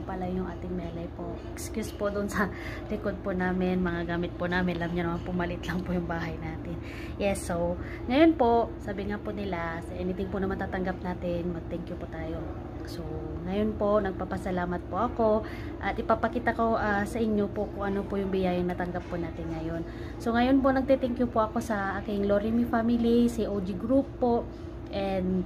pala yung ating melay po. Excuse po doon sa likod po namin, mga gamit po namin. Alam niyo naman, pumalit lang po yung bahay natin. Yes, so, ngayon po, sabi nga po nila, sa anything po na matatanggap natin, mag-thank you po tayo. So, ngayon po, nagpapasalamat po ako at ipapakita ko sa inyo po kung ano po yung biyayang natanggap po natin ngayon. So, ngayon po, nagte-thank you po ako sa aking Lorimi family, si OG Group po, and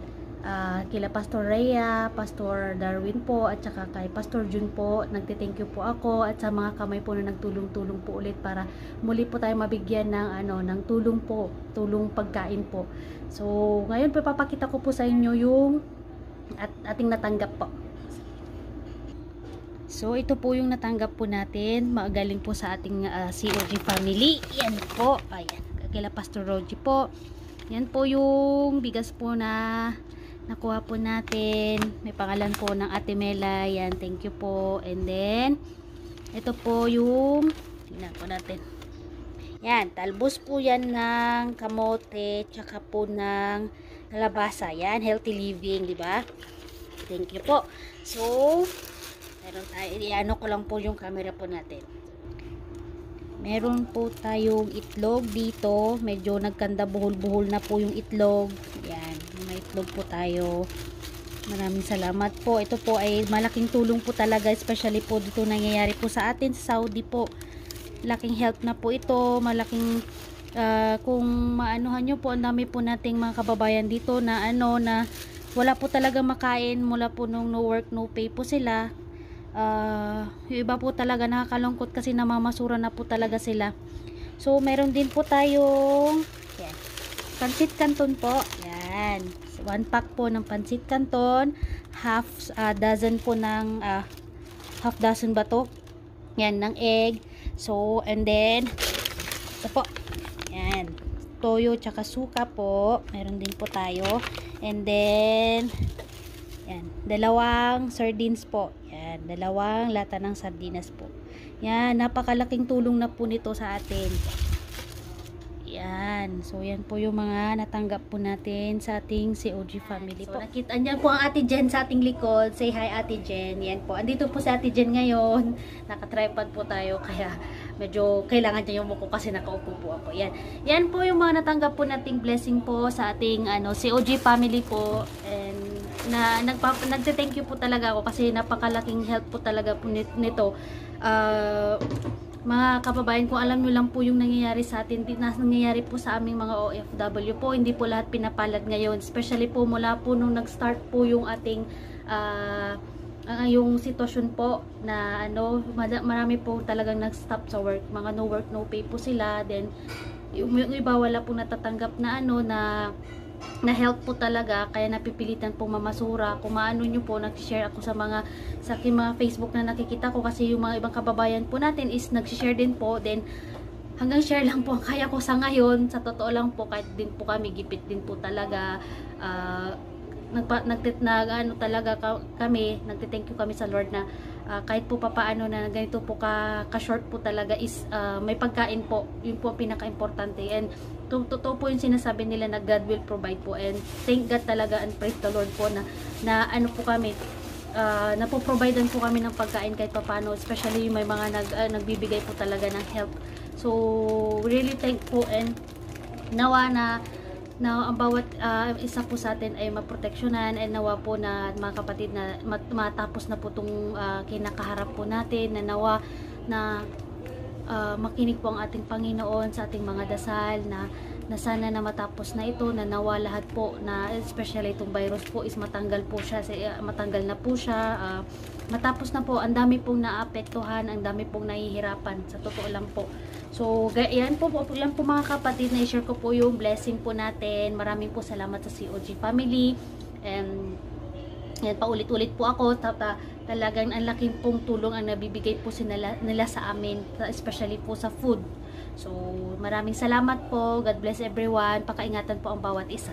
kila Pastor Rhea, Pastor Darwin po, at saka kay Pastor Jun po, nagte-thank you po ako, at sa mga kamay po na nagtulong-tulong po ulit para muli po tayo mabigyan ng ng tulong po, tulong pagkain po. So, ngayon po, papakita ko po sa inyo yung ating natanggap po. So, ito po yung natanggap po natin. Magaling po sa ating COG family. Yan po. Ayan. Kila Pastor Roji po. Yan po yung bigas po na nakuha po natin. May pangalan po ng Ate Mela. Yan. Thank you po. And then, ito po yung tingnan po natin. Yan. Talbos po yan ng kamote. Tsaka po ng kalabasa. Yan. Healthy living. Diba? Thank you po. So, meron tayo. Iano ko lang po yung camera po natin. Meron po tayong itlog dito. Medyo nagkanda buhol-buhol na po yung itlog. Yan. May itlog po tayo. Maraming salamat po. Ito po ay malaking tulong po talaga. Especially po dito nangyayari po sa atin sa Saudi po. Laking help na po ito. Malaking kung maanuhan nyo po, ang dami po nating mga kababayan dito na na wala po talaga makain mula po nung no work no pay po sila. Yung iba po talaga nakakalungkot kasi namamasura na po talaga sila. So meron din po tayong yan, pancit canton po. Yan, 1 pack po ng pancit canton, half dozen po ng half dozen ba to? Yan, ng egg. So and then ito po, yan, toyo tsaka suka po. Meron din po tayo. And then, yan, dalawang sardines po. Yan, dalawang lata ng sardinas po. Yan, napakalaking tulong na po nito sa atin. Yan, so yan po yung mga natanggap po natin sa ating COG family po. So, nakita niyan po ang Ate Jen sa ating likod. Say hi Ate Jen. Yan po, andito po sa Ate Jen ngayon. Naka-tripod po tayo, kaya medyo kailangan niya yung muko kasi nakaupo po ako. Yan. Yan po yung mga natanggap po nating blessing po sa ating COG family po. And nagte-thank you po talaga ako kasi napakalaking help po talaga po nito. Mga kababayan, kung alam nyo lang po yung nangyayari sa atin, nangyayari po sa aming mga OFW po, hindi po lahat pinapalad ngayon. Especially po mula po nung nag-start po yung ating yung sitwasyon po na marami po talagang nag-stop sa work, mga no work no pay po sila. Then yung iba wala pong natatanggap na help po talaga, kaya napipilitan po mamasura. Kung maano nyo po, nag-share ako sa aking mga Facebook na nakikita ko, kasi yung mga ibang kababayan po natin is nag-share din po. Then hanggang share lang po ang kaya ko sa ngayon. Sa totoo lang po, kahit din po kami, gipit din po talaga. Talaga kami, nagte-thank you kami sa Lord na kahit po papaano na ganito po ka-short po talaga is may pagkain po. Yun po ang pinaka-importante. And totoo po yung sinasabi nila na God will provide po. And thank God talaga and praise the Lord po na ano po kami, napoprovidean po kami ng pagkain kahit papaano. Especially may mga nagbibigay po talaga ng help. So really thankful, and nawa na ang bawat isa po sa atin ay maproteksyonan, and nawa po na mga kapatid na matapos na po itong kinakaharap po natin, na nawa na makinig po ang ating Panginoon sa ating mga dasal na sana na matapos na ito, na nawa lahat po na especially itong virus po is matanggal na po siya, matapos na po. Ang dami pong naapektuhan, ang dami pong nahihirapan, sa totoo lang po. So, yan po mga kapatid, na i-share ko po yung blessing po natin. Maraming po salamat sa COG family. And yan, paulit-ulit po ako. Talagang ang laking pong tulong ang nabibigay po nila sa amin, especially po sa food. So, maraming salamat po. God bless everyone. Pakaingatan po ang bawat isa.